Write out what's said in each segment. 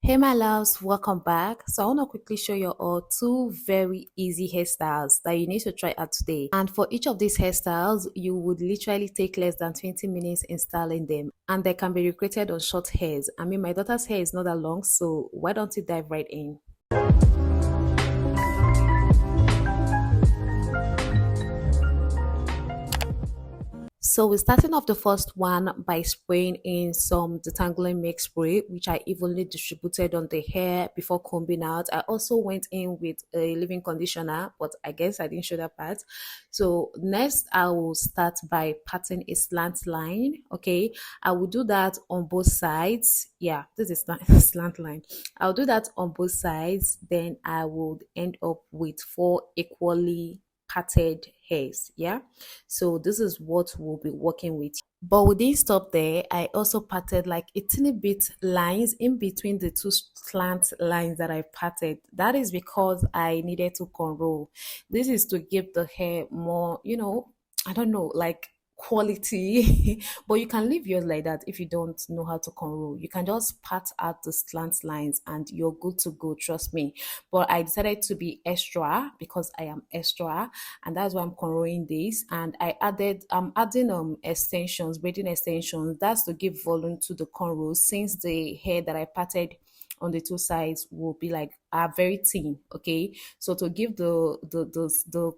Hey my loves, welcome back. So I want to quickly show you all two very easy hairstyles that you need to try out today. And for each of these hairstyles, you would literally take less than 20 minutes in styling them. And they can be recreated on short hairs. I mean, my daughter's hair is not that long, so why don't you dive right in? So we're starting off the first one by spraying in some detangling make spray, which I evenly distributed on the hair before combing out. I also went in with a leave-in conditioner, but I guess I didn't show that part. So next, I will start by patting a slant line. Okay, I will do that on both sides. Yeah, this is slant line. I'll do that on both sides. Then I would end up with four equally parted hairs. Yeah, so this is what we'll be working with. But we didn't stop there. I also parted like a teeny bit lines in between the two slant lines that I parted. That is because I needed to cornrow. This is to give the hair more, I don't know, like quality. But you can leave yours like that if you don't know how to cornrow. You can just pat out the slant lines and you're good to go, trust me. But I decided to be extra because I am extra, and that's why I'm cornrowing this. And I'm adding extensions, braiding extensions. That's to give volume to the cornrows, since the hair that I parted on the two sides will be like are very thin. Okay, so to give the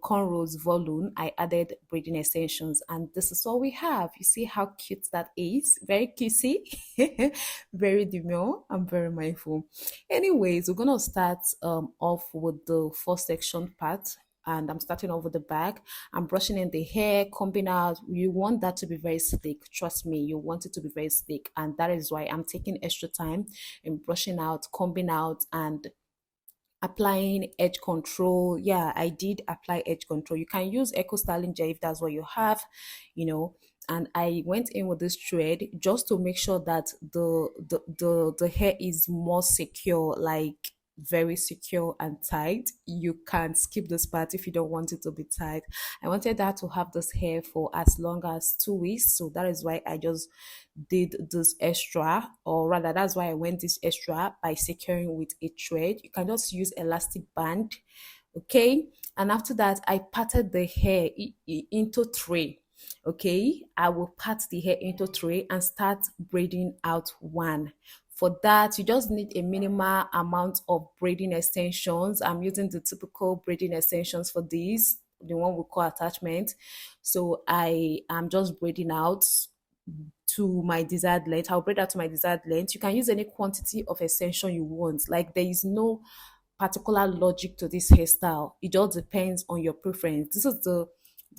cornrows volume, I added braiding extensions, and this is what we have. You see how cute that is? Very cutesy. Very demure and very mindful. Anyways, we're gonna start off with the first section part, and I'm starting off with the back. I'm brushing in the hair, combing out. You want that to be very slick. Trust me, you want it to be very slick. And that is why I'm taking extra time in brushing out, combing out, and applying edge control. Yeah, I did apply edge control. You can use echo styling gel if that's what you have, you know. And I went in with this thread just to make sure that the hair is more secure, like very secure and tight. You can skip this part if you don't want it to be tight. I wanted that to have this hair for as long as 2 weeks, so that is why I just did this extra, or rather that's why I went this extra by securing with a thread. You can just use elastic band. Okay, and after that I parted the hair into three. Okay, I will part the hair into three and start braiding out one. For that, you just need a minimal amount of braiding extensions. I'm using the typical braiding extensions for these, the one we call attachment. So I am just braiding out to my desired length. I'll braid out to my desired length. You can use any quantity of extension you want. Like, there is no particular logic to this hairstyle. It just depends on your preference. This is the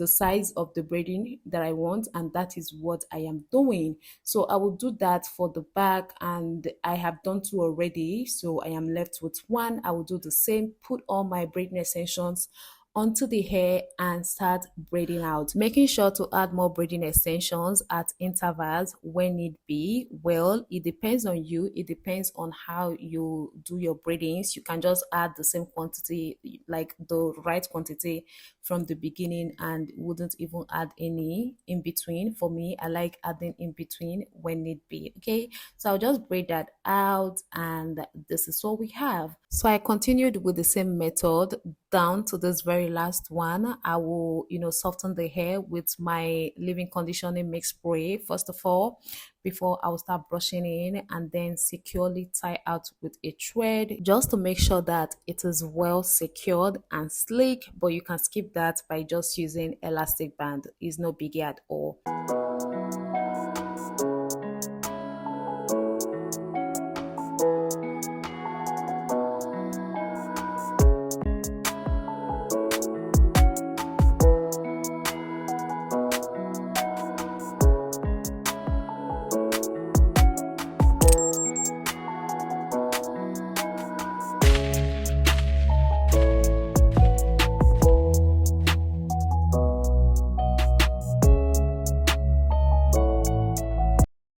size of the braiding that I want, and that is what I am doing. So I will do that for the back, and I have done two already, so I am left with one. I will do the same, put all my braiding extensions onto the hair and start braiding out, making sure to add more braiding extensions at intervals when need be. Well, it depends on you, it depends on how you do your braidings. You can just add the same quantity, like the right quantity from the beginning, and wouldn't even add any in between. For me, I like adding in between when need be. Okay, so I'll just braid that out, and this is what we have. So I continued with the same method down to this very last one. I will, soften the hair with my leave-in conditioning mix spray first of all, before I will start brushing in, and then securely tie out with a thread just to make sure that it is well secured and sleek. But you can skip that by just using elastic band. It's no biggie at all.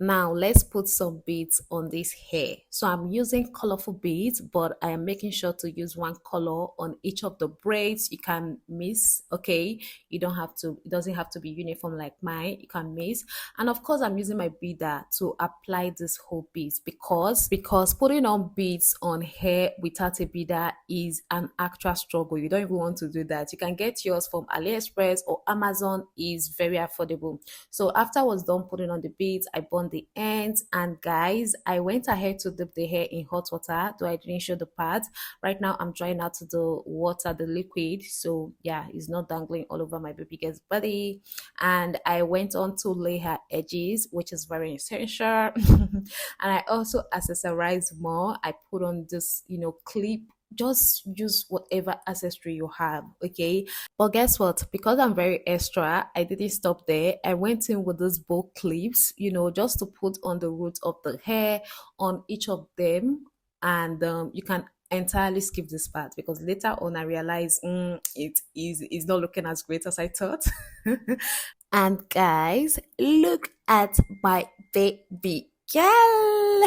Now let's put some beads on this hair. So I'm using colorful beads, but I am making sure to use one color on each of the braids. You can miss, okay? You don't have to, it doesn't have to be uniform like mine. You can miss. And of course, I'm using my beader to apply this whole beads because putting on beads on hair without a beader is an actual struggle. You don't even want to do that. You can get yours from AliExpress or Amazon, is very affordable. So after I was done putting on the beads, I burned the ends. And guys, I went ahead to dip the hair in hot water, though I didn't show the part. Right now, I'm trying out the water, the liquid. So yeah, it's not dangling all over my baby girl's body. And I went on to lay her edges, which is very essential. And I also accessorized more. I put on this, clip. Just use whatever accessory you have, okay? But guess what? Because I'm very extra, I didn't stop there. I went in with these bow clips, just to put on the roots of the hair on each of them. And you can entirely skip this part because later on I realized it's not looking as great as I thought. And guys, look at my baby girl.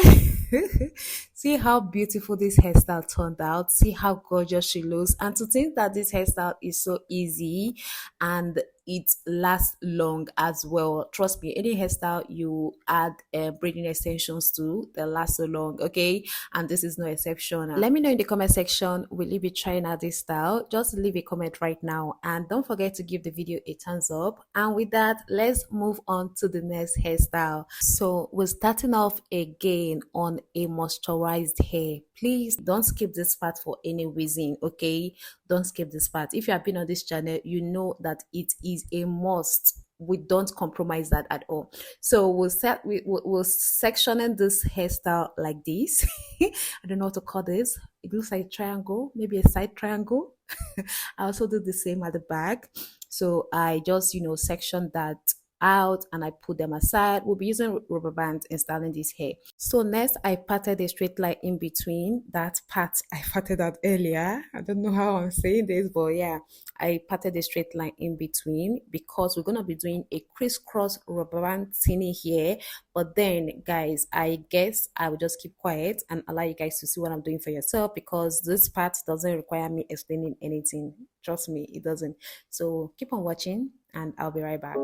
See how beautiful this hairstyle turned out. See how gorgeous she looks. And to think that this hairstyle is so easy and it lasts long as well. Trust me, any hairstyle you add braiding extensions to, they last so long, okay? And this is no exception. Let me know in the comment section, will you be trying out this style? Just leave a comment right now. And don't forget to give the video a thumbs up. And with that, let's move on to the next hairstyle. So we're starting off again on a moisturized hair. Please don't skip this part for any reason, okay? Don't skip this part. If you have been on this channel, you know that it is a must. We don't compromise that at all. So we'll sectioning this hairstyle like this. I don't know what to call this. It looks like a triangle, maybe a side triangle. I also do the same at the back. So I just section that out and I put them aside. We'll be using rubber bands in styling this hair. So next I parted a straight line in between that part I parted out earlier. I don't know how I'm saying this, but yeah, I parted a straight line in between because we're gonna be doing a crisscross rubber band thinning here. But then guys, I guess I will just keep quiet and allow you guys to see what I'm doing for yourself because this part doesn't require me explaining anything. Trust me, it doesn't. So keep on watching and I'll be right back.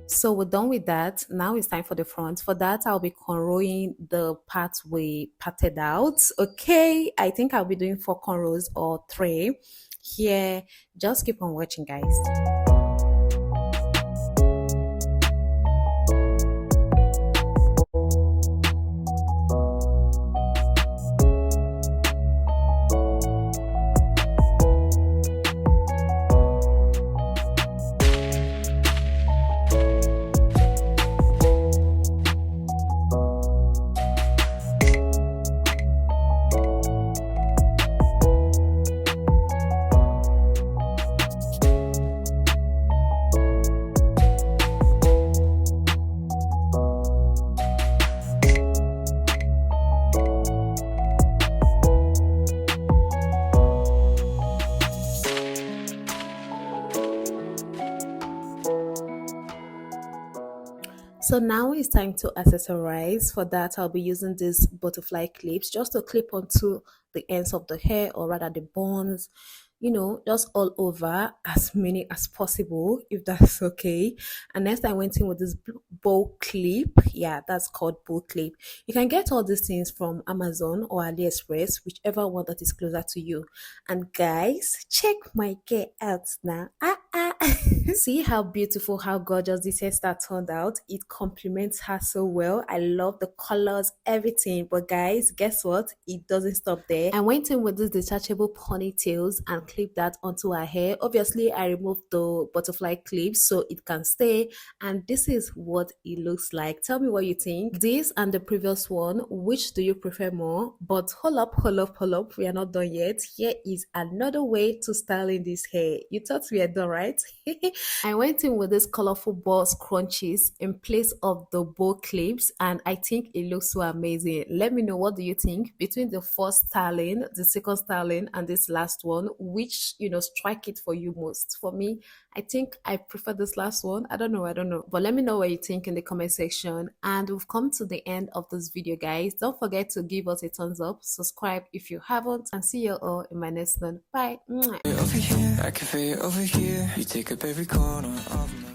So we're done with that. Now it's time for the front. For that, I'll be cornrowing the part we parted out. Okay, I think I'll be doing 4 cornrows or 3 here. Just keep on watching, guys. So now it's time to accessorize. For that, I'll be using these butterfly clips just to clip onto the ends of the hair, or rather the buns. just all over, as many as possible, if that's okay. And next I went in with this bow clip. Yeah, that's called bow clip. You can get all these things from Amazon or AliExpress, whichever one that is closer to you. And guys, check my hair out now. See how beautiful, how gorgeous this hairstyle turned out. It complements her so well. I love the colors, everything. But guys, guess what? It doesn't stop there. I went in with these detachable ponytails and clipped that onto her hair. Obviously, I removed the butterfly clips so it can stay. And this is what it looks like. Tell me what you think. This and the previous one, which do you prefer more? But hold up, hold up, hold up. We are not done yet. Here is another way to styling this hair. You thought we are done, right? I went in with this colorful ball scrunchies in place of the bow clips, and I think it looks so amazing. Let me know, what do you think between the first styling, the second styling, and this last one? Which strike it for you most? For me, I think I prefer this last one. I don't know, but let me know what you think in the comment section. And we've come to the end of this video, guys. Don't forget to give us a thumbs up, subscribe if you haven't, and see you all in my next one. Bye. Over here, I can feel it over here. You take up every corner of my